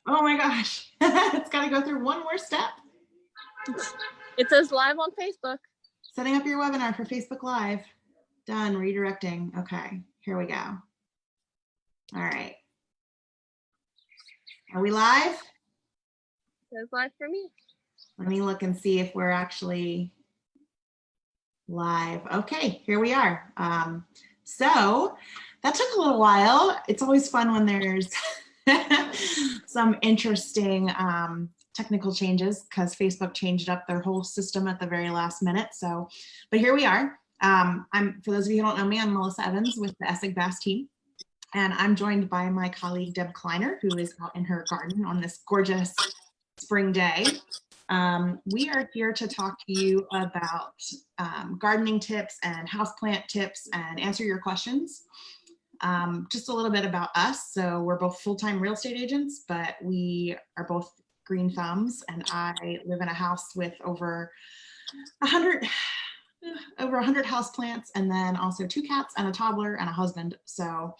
Oh my gosh. It's got to go through one more step. It says live on Facebook. Setting up your webinar for Facebook Live. Done. Redirecting. Okay, here we go. All right. Are we live? It says live for me. Let me look and see if we're actually live. Okay, here we are. So that took a little while. It's always fun when there's some interesting technical changes because Facebook changed up their whole system at the very last minute. So, but here we are. For those of you who don't know me, I'm Melissa Evans with the Essig Bass team. And I'm joined by my colleague, Deb Kleiner, who is out in her garden on this gorgeous spring day. We are here to talk to you about gardening tips and houseplant tips and answer your questions. Just a little bit about us. So we're both full-time real estate agents, but we are both green thumbs, and I live in a house with over 100 houseplants, and then also 2 cats and a toddler and a husband. So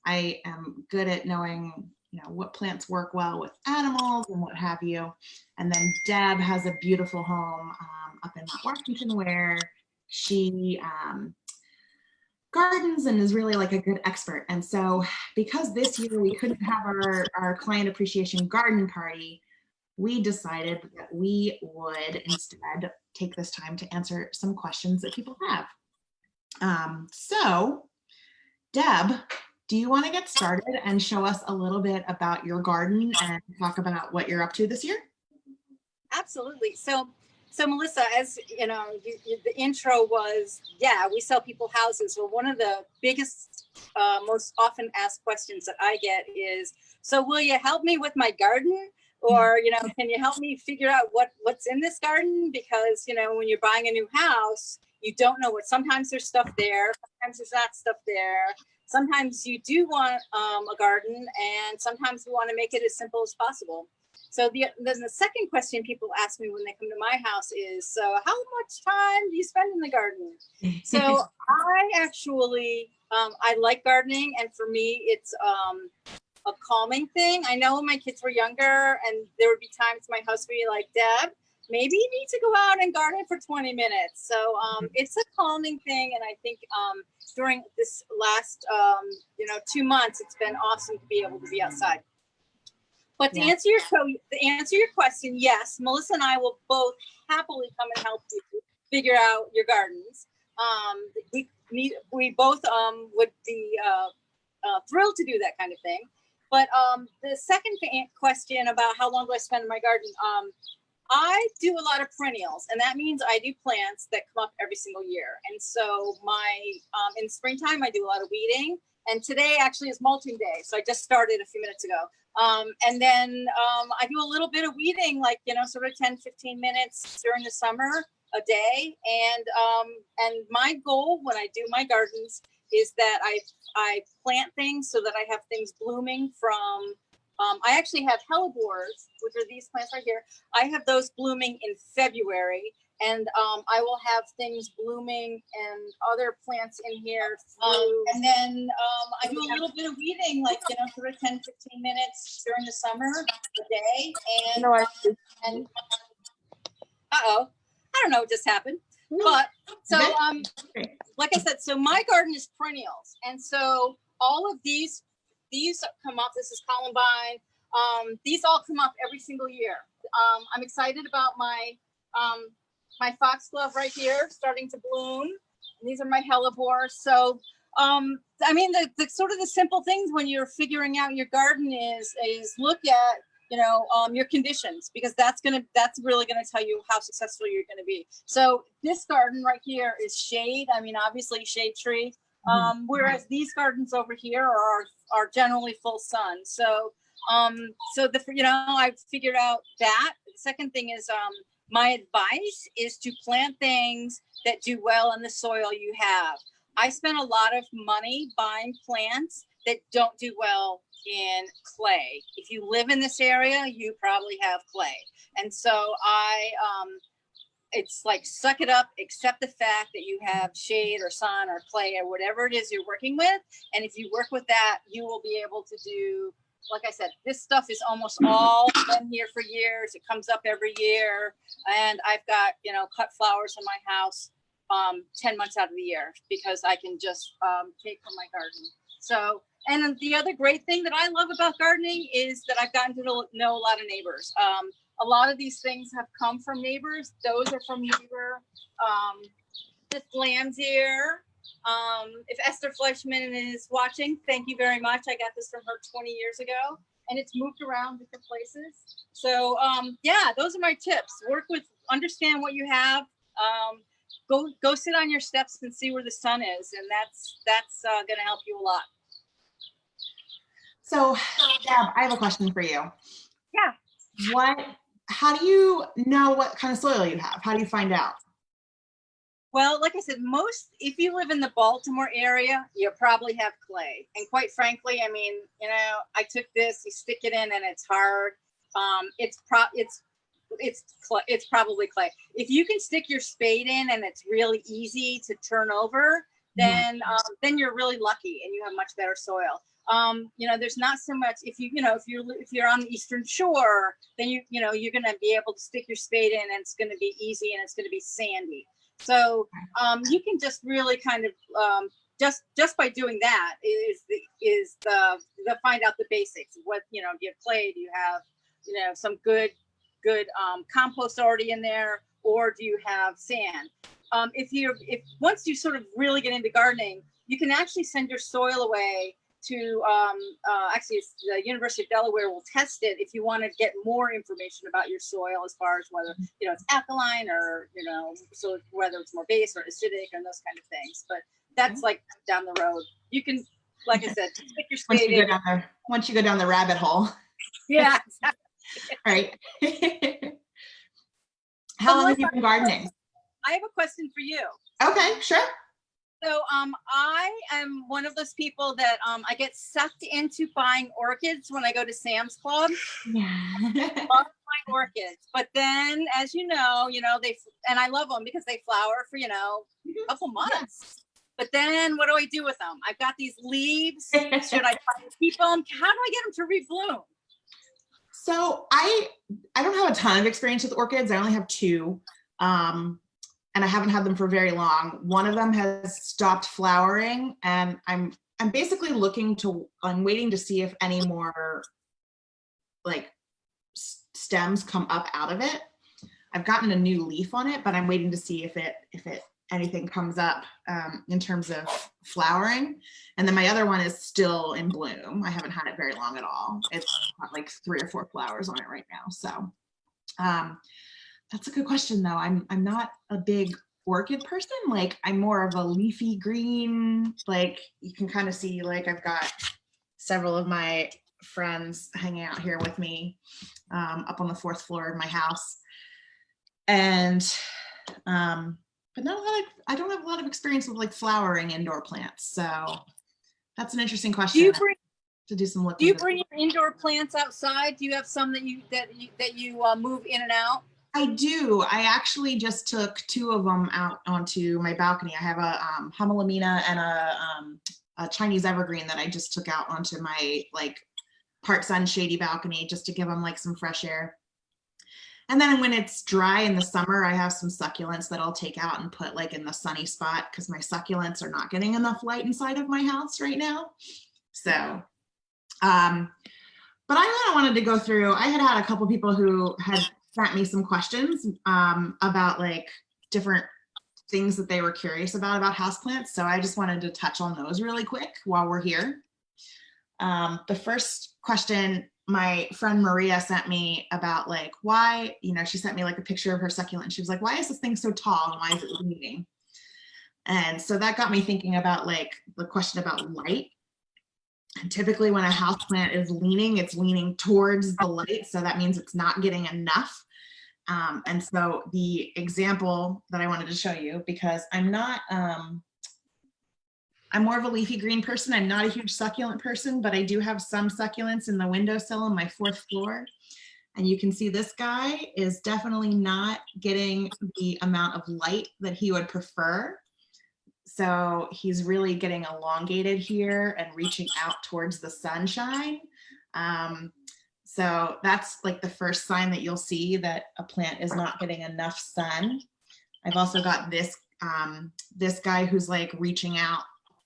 I am good at knowing, what plants work well with animals and what have you. And then Deb has a beautiful home up in Mount Washington where she gardens and is really like a good expert. And so because this year we couldn't have our client appreciation garden party, we decided that we would instead take this time to answer some questions that people have. So Deb, do you want to get started and show us a little bit about your garden and talk about what you're up to this year? Absolutely. So Melissa, as you know, the intro was, we sell people houses. Well, one of the biggest, most often asked questions that I get is, so will you help me with my garden? Or, can you help me figure out what's in this garden? Because, when you're buying a new house, you don't know sometimes there's stuff there, sometimes there's not stuff there. Sometimes you do want a garden, and sometimes we want to make it as simple as possible. So then the second question people ask me when they come to my house is, so how much time do you spend in the garden? So I actually, I like gardening, and for me, it's a calming thing. I know when my kids were younger, and there would be times my husband would be like, Deb, maybe you need to go out and garden for 20 minutes. So it's a calming thing, and I think during this last 2 months, it's been awesome to be able to be outside. But to answer your question, yes, Melissa and I will both happily come and help you figure out your gardens. We both would be thrilled to do that kind of thing. But the second question about how long do I spend in my garden, I do a lot of perennials, and that means I do plants that come up every single year. And so in springtime, I do a lot of weeding. And today actually is mulching day. So I just started a few minutes ago. And then I do a little bit of weeding, like, sort of 10, 15 minutes during the summer a day. And my goal when I do my gardens is that I plant things so that I have things blooming from, I actually have hellebores, which are these plants right here. I have those blooming in February. And I will have things blooming and other plants in here. And then I do a little bit of weeding, like, sort of 10, 15 minutes during the summer a day. And, uh-oh, I don't know what just happened. But so, like I said, so my garden is perennials. And so all of these come up. This is columbine. These all come up every single year. I'm excited about my foxglove right here starting to bloom. And these are my hellebores. So, I mean, the sort of the simple things when you're figuring out your garden is look at, your conditions, because that's really gonna tell you how successful you're gonna be. So this garden right here is shade. I mean, obviously shade tree. Whereas these gardens over here are generally full sun. So, I've figured out that. The second thing is, my advice is to plant things that do well in the soil you have. I spent a lot of money buying plants that don't do well in clay. If you live in this area, you probably have clay. And so it's like, suck it up, accept the fact that you have shade or sun or clay or whatever it is you're working with. And if you work with that, you will be able to do like I said, this stuff is almost all been here for years. It comes up every year. And I've got, you know, cut flowers in my house 10 months out of the year because I can just take from my garden. So, and the other great thing that I love about gardening is that I've gotten to know a lot of neighbors. A lot of these things have come from neighbors. Those are from neighbor. This lamb's ear. If Esther Fleischman is watching, thank you very much. I got this from her 20 years ago, and it's moved around different places. So yeah, those are my tips. Understand what you have. Go sit on your steps and see where the sun is, and that's going to help you a lot. So, Deb, I have a question for you. Yeah. How do you know what kind of soil you have? How do you find out? Well, like I said, if you live in the Baltimore area, you probably have clay. And quite frankly, I mean, you know, I took this, you stick it in and it's hard. It's probably clay. If you can stick your spade in and it's really easy to turn over, then you're really lucky and you have much better soil. You know, there's not so much if you're on the Eastern Shore, then you're going to be able to stick your spade in and it's going to be easy and it's going to be sandy. So you can just really kind of just by doing that is the find out the basics. What, you know, do you have clay? Do you have, you know, some good compost already in there, or do you have sand? If once you sort of really get into gardening, you can actually send your soil away to actually it's the University of Delaware will test it if you want to get more information about your soil as far as whether, you know, it's alkaline or, you know, so whether it's more base or acidic and those kind of things. But that's like down the road. You can, like I said, stick your spade in. Once you go down the rabbit hole. Yeah. All right. How long have you been gardening? I have a question for you. Okay, sure. So I am one of those people that I get sucked into buying orchids when I go to Sam's Club. Yeah. I love buying orchids, but then, as you know, and I love them because they flower for, you know, a couple months. But then what do I do with them? I've got these leaves. Should I try to keep them? How do I get them to rebloom? So I don't have a ton of experience with orchids. I only have two. And I haven't had them for very long. One of them has stopped flowering, and I'm basically I'm waiting to see if any more like stems come up out of it. I've gotten a new leaf on it, but I'm waiting to see if anything comes up in terms of flowering. And then my other one is still in bloom. I haven't had it very long at all. It's got like 3 or 4 flowers on it right now. So that's a good question though. I'm not a big orchid person. Like I'm more of a leafy green, like you can kind of see, like I've got several of my friends hanging out here with me up on the 4th floor of my house. And, but I don't have a lot of experience with like flowering indoor plants. So that's an interesting question to do some looking. Do you bring your indoor plants outside? Do you have some that you move in and out? I do. I actually just took 2 of them out onto my balcony. I have a Humelimina and a Chinese evergreen that I just took out onto my like part sun shady balcony just to give them like some fresh air. And then when it's dry in the summer, I have some succulents that I'll take out and put like in the sunny spot because my succulents are not getting enough light inside of my house right now. So, but I kind of wanted to go through, I had a couple people who had sent me some questions about like different things that they were curious about houseplants. So I just wanted to touch on those really quick while we're here. The first question my friend Maria sent me about like why, you know, she sent me like a picture of her succulent. She was like, why is this thing so tall and why is it leaning? And so that got me thinking about like the question about light. And typically when a houseplant is leaning, it's leaning towards the light. So that means it's not getting enough. And so the example that I wanted to show you, because I'm more of a leafy green person. I'm not a huge succulent person, but I do have some succulents in the windowsill on my 4th floor. And you can see this guy is definitely not getting the amount of light that he would prefer. So he's really getting elongated here and reaching out towards the sunshine. So that's like the first sign that you'll see that a plant is not getting enough sun. I've also got this this guy who's like reaching out.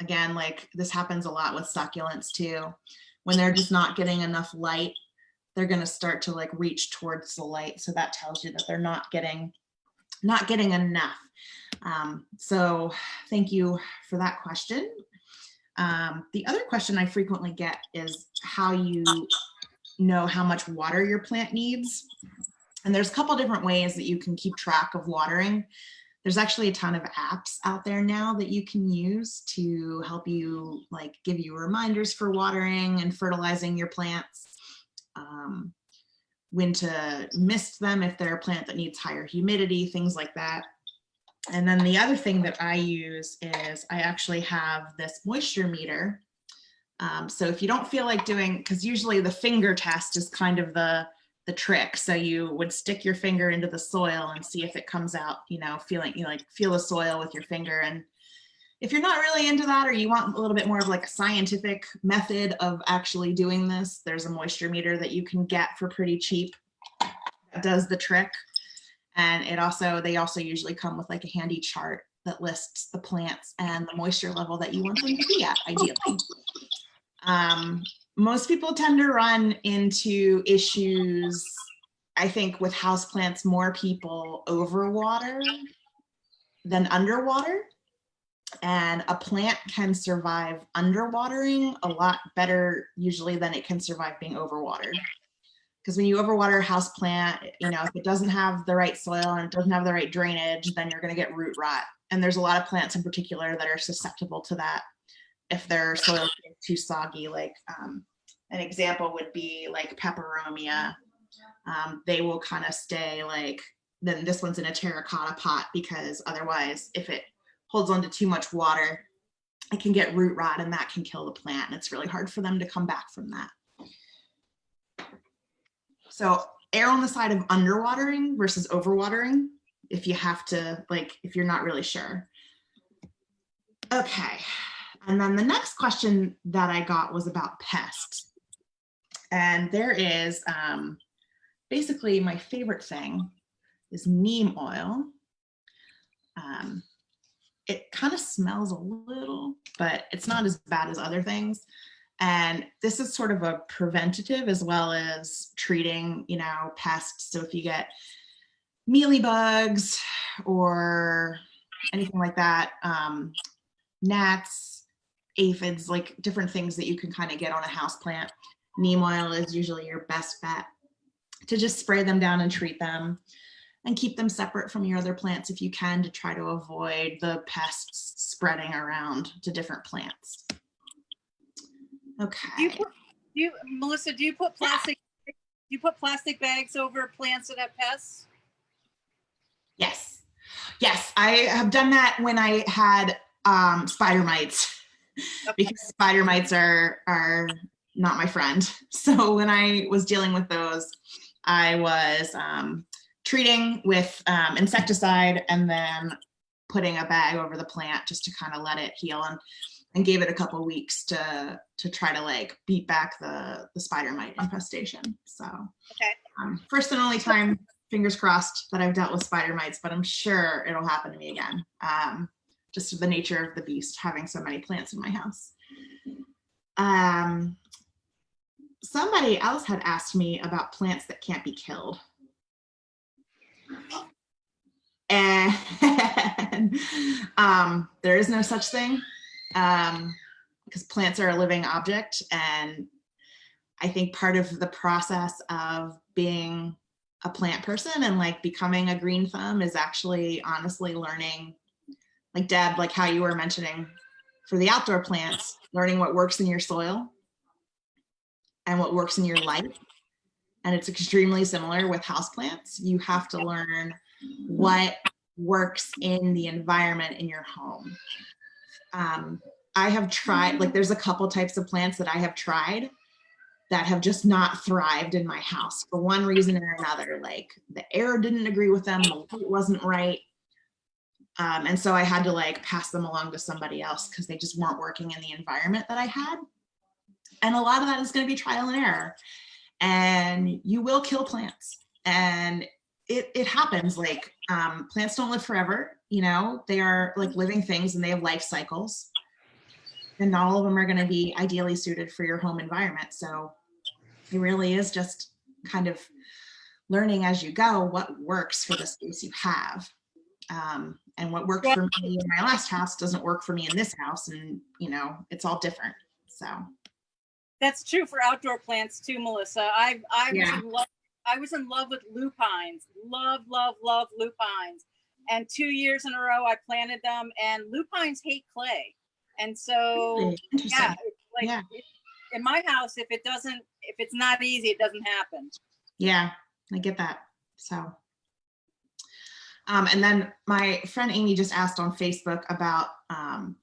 Again, like this happens a lot with succulents too. When they're just not getting enough light, they're going to start to like reach towards the light. So that tells you that they're not getting enough. So thank you for that question. The other question I frequently get is how you know how much water your plant needs. And there's a couple different ways that you can keep track of watering. There's actually a ton of apps out there now that you can use to help you, like give you reminders for watering and fertilizing your plants, when to mist them if they're a plant that needs higher humidity, things like that. And then the other thing that I use is I actually have this moisture meter. So if you don't feel like doing, because usually the finger test is kind of the trick. So you would stick your finger into the soil and see if it comes out, you know, feeling, you like feel the soil with your finger. And if you're not really into that, or you want a little bit more of like a scientific method of actually doing this, there's a moisture meter that you can get for pretty cheap that does the trick. And it also, they also usually come with like a handy chart that lists the plants and the moisture level that you want them to be at, ideally. Most people tend to run into issues, I think, with houseplants. More people overwater than underwater. And a plant can survive underwatering a lot better usually than it can survive being overwatered. Because when you overwater a house plant, you know, if it doesn't have the right soil and it doesn't have the right drainage, then you're going to get root rot. And there's a lot of plants in particular that are susceptible to that if their soil is too soggy. Like an example would be like peperomia. They will kind of stay like, then this one's in a terracotta pot, because otherwise if it holds on to too much water, it can get root rot and that can kill the plant. And it's really hard for them to come back from that. So err on the side of underwatering versus overwatering if you have to, like, if you're not really sure. Okay. And then the next question that I got was about pests. And there is basically my favorite thing is neem oil. It kind of smells a little, but it's not as bad as other things. And this is sort of a preventative as well as treating, you know, pests. So if you get mealybugs or anything like that, gnats, aphids, like different things that you can kind of get on a house plant, neem oil is usually your best bet to just spray them down and treat them and keep them separate from your other plants if you can, to try to avoid the pests spreading around to different plants. Okay. Melissa, do you put plastic bags over plants that have pests? Yes. Yes, I have done that when I had spider mites, because spider mites are not my friend. So when I was dealing with those, I was treating with insecticide and then putting a bag over the plant just to kind of let it heal, and gave it a couple weeks to try to like beat back the spider mite infestation. So okay. First and only time, fingers crossed, that I've dealt with spider mites, but I'm sure it'll happen to me again. Just the nature of the beast, having so many plants in my house. Somebody else had asked me about plants that can't be killed. And there is no such thing, because plants are a living object. And I think part of the process of being a plant person and like becoming a green thumb is actually honestly learning, like Deb, like how you were mentioning for the outdoor plants, learning what works in your soil and what works in your life. And it's extremely similar with houseplants. You have to learn what works in the environment in your home. I have tried, like there's a couple types of plants that I have tried that have just not thrived in my house for one reason or another. Like the air didn't agree with them, the light wasn't right. And so I had to like pass them along to somebody else because they just weren't working in the environment that I had. And a lot of that is going to be trial and error. And you will kill plants. And it happens. Like plants don't live forever. You know, they are like living things and they have life cycles. And not all of them are going to be ideally suited for your home environment. So it really is just kind of learning as you go what works for the space you have. And what worked for me in my last house doesn't work for me in this house. And, you know, it's all different. So. That's true for outdoor plants too, Melissa. I Yeah. was in love with lupines. Love lupines. And 2 years in a row I planted them, and lupines hate clay. And so Really? Interesting. yeah, like in my house, if it's not easy, it doesn't happen. Yeah, I get that. So and then my friend Amy just asked on Facebook about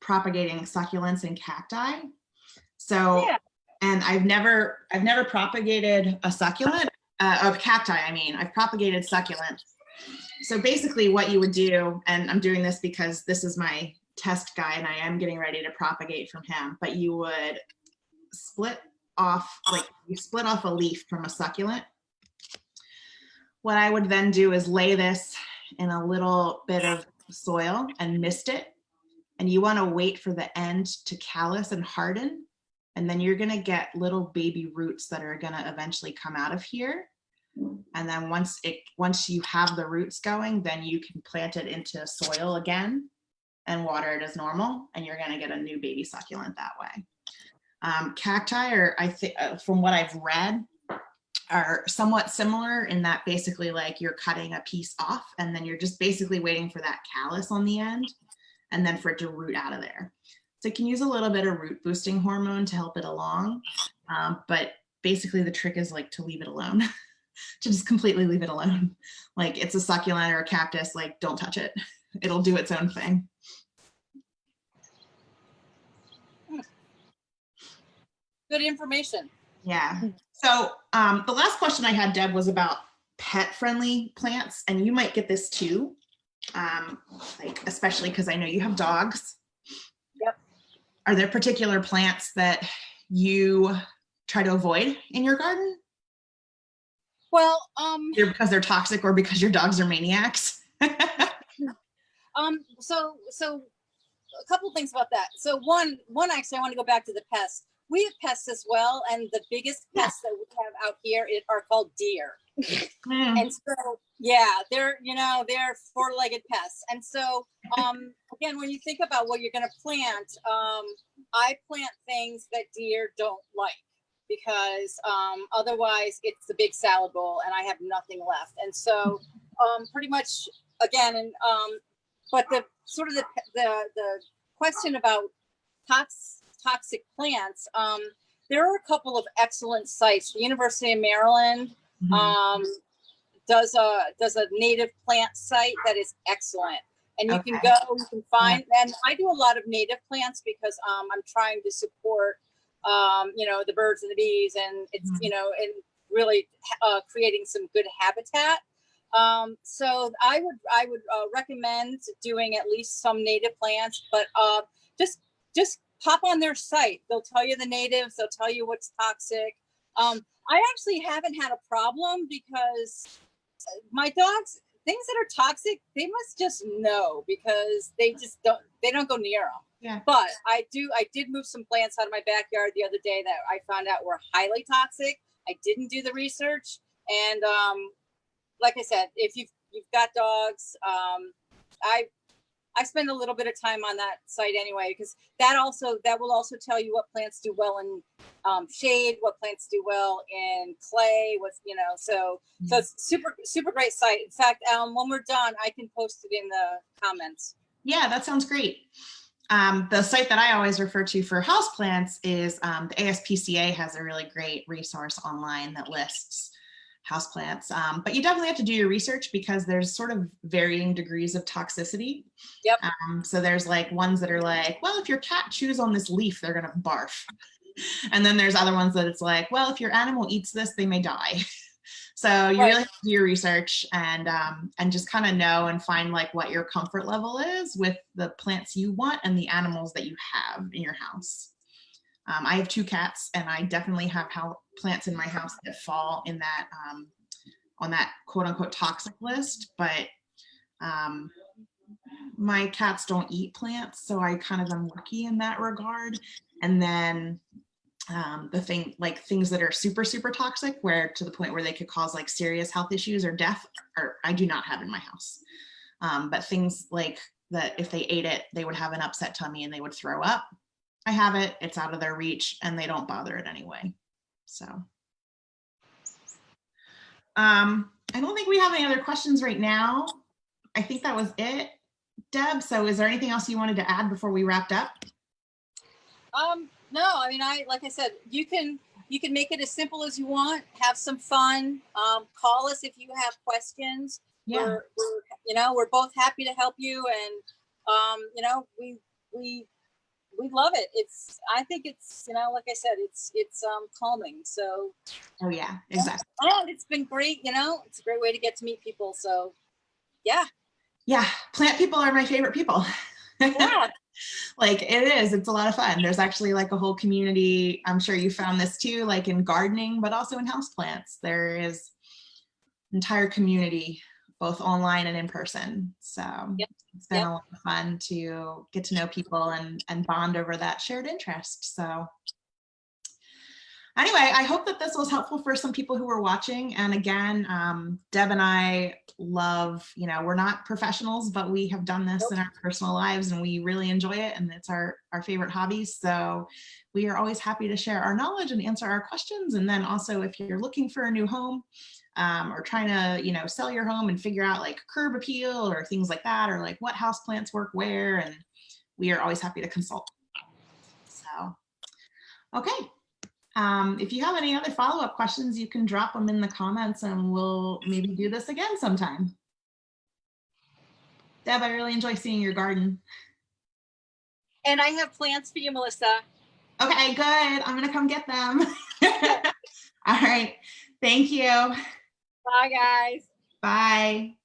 propagating succulents and cacti. So Yeah. and I've never propagated a succulent, of cacti, I mean. I've propagated succulents. So basically what you would do, and I'm doing this because this is my test guy and I am getting ready to propagate from him, but you would split off a leaf from a succulent. What I would then do is lay this in a little bit of soil and mist it. And you want to wait for the end to callus and harden. And then you're going to get little baby roots that are going to eventually come out of here. And then once you have the roots going, then you can plant it into soil again and water it as normal. And you're going to get a new baby succulent that way. Cacti are, I think, from what I've read, are somewhat similar in that basically like you're cutting a piece off and then you're just basically waiting for that callus on the end and then for it to root out of there. So it can use a little bit of root boosting hormone to help it along. But basically the trick is like to leave it alone, to just completely leave it alone. Like it's a succulent or a cactus, like don't touch it. It'll do its own thing. Good information. Yeah. So the last question I had, Deb, was about pet-friendly plants, and you might get this too, like especially because I know you have dogs. Yep. Are there particular plants that you try to avoid in your garden? Well, Either because they're toxic or because your dogs are maniacs? so a couple things about that. So one actually, I want to go back to the pests. We have pests as well, and the biggest pests that we have out here are called deer. And so, yeah, they're four-legged pests. And so, again, when you think about what you're going to plant, I plant things that deer don't like because otherwise it's the big salad bowl and I have nothing left. And so, pretty much, again, but the sort of the question about toxic plants, there are a couple of excellent sites. The University of Maryland does a native plant site that is excellent, and you can go, you can find. And I do a lot of native plants because I'm trying to support the birds and the bees, and it's and really creating some good habitat. So I would recommend doing at least some native plants, but just pop on their site. They'll tell you the natives. They'll tell you what's toxic. I actually haven't had a problem because my dogs, things that are toxic, they must just know because they don't go near them. Yeah. But I did move some plants out of my backyard the other day that I found out were highly toxic. I didn't do the research. And like I said, if you've got dogs, I spend a little bit of time on that site anyway, because that will also tell you what plants do well in shade, what plants do well in clay, so it's super great site. In fact, when we're done, I can post it in the comments. Yeah, that sounds great. The site that I always refer to for houseplants is the ASPCA has a really great resource online that lists houseplants, but you definitely have to do your research because there's sort of varying degrees of toxicity. Yep. So there's like ones that are like, well, if your cat chews on this leaf, they're gonna barf. And then there's other ones that it's like, well, if your animal eats this, they may die. So you really have to do your research and just kind of know and find like what your comfort level is with the plants you want and the animals that you have in your house. I have 2 cats, and I definitely have plants in my house that fall in that on that quote unquote toxic list, but my cats don't eat plants, so I kind of am lucky in that regard. And then things that are super, super toxic, where to the point where they could cause like serious health issues or death, or I do not have in my house. But things like that, if they ate it, they would have an upset tummy and they would throw up. I have it, it's out of their reach, and they don't bother it anyway. So I don't think we have any other questions right now. I think that was it, Deb. So is there anything else you wanted to add before we wrapped up? No, I mean, like I said, you can make it as simple as you want. Have some fun. Call us if you have questions. Yeah. We're both happy to help you, and we love it. I think it's like I said, it's calming. So. Oh yeah, exactly. And it's been great. It's a great way to get to meet people. So, yeah. Yeah, plant people are my favorite people. Yeah. Like it's a lot of fun. There's actually like a whole community. I'm sure you found this too, like in gardening, but also in houseplants. There is entire community, both online and in person. So Yep. It's been a lot of fun to get to know people and bond over that shared interest. So anyway, I hope that this was helpful for some people who were watching. And again, Deb and I love, we're not professionals, but we have done this in our personal lives and we really enjoy it. And it's our favorite hobbies. So we are always happy to share our knowledge and answer our questions. And then also if you're looking for a new home or trying to, sell your home and figure out like curb appeal or things like that, or like what house plants work where, and we are always happy to consult. So, okay. If you have any other follow-up questions, you can drop them in the comments and we'll maybe do this again sometime. Deb, I really enjoy seeing your garden. And I have plants for you, Melissa. Okay, good. I'm gonna come get them. All right. Thank you. Bye, guys. Bye.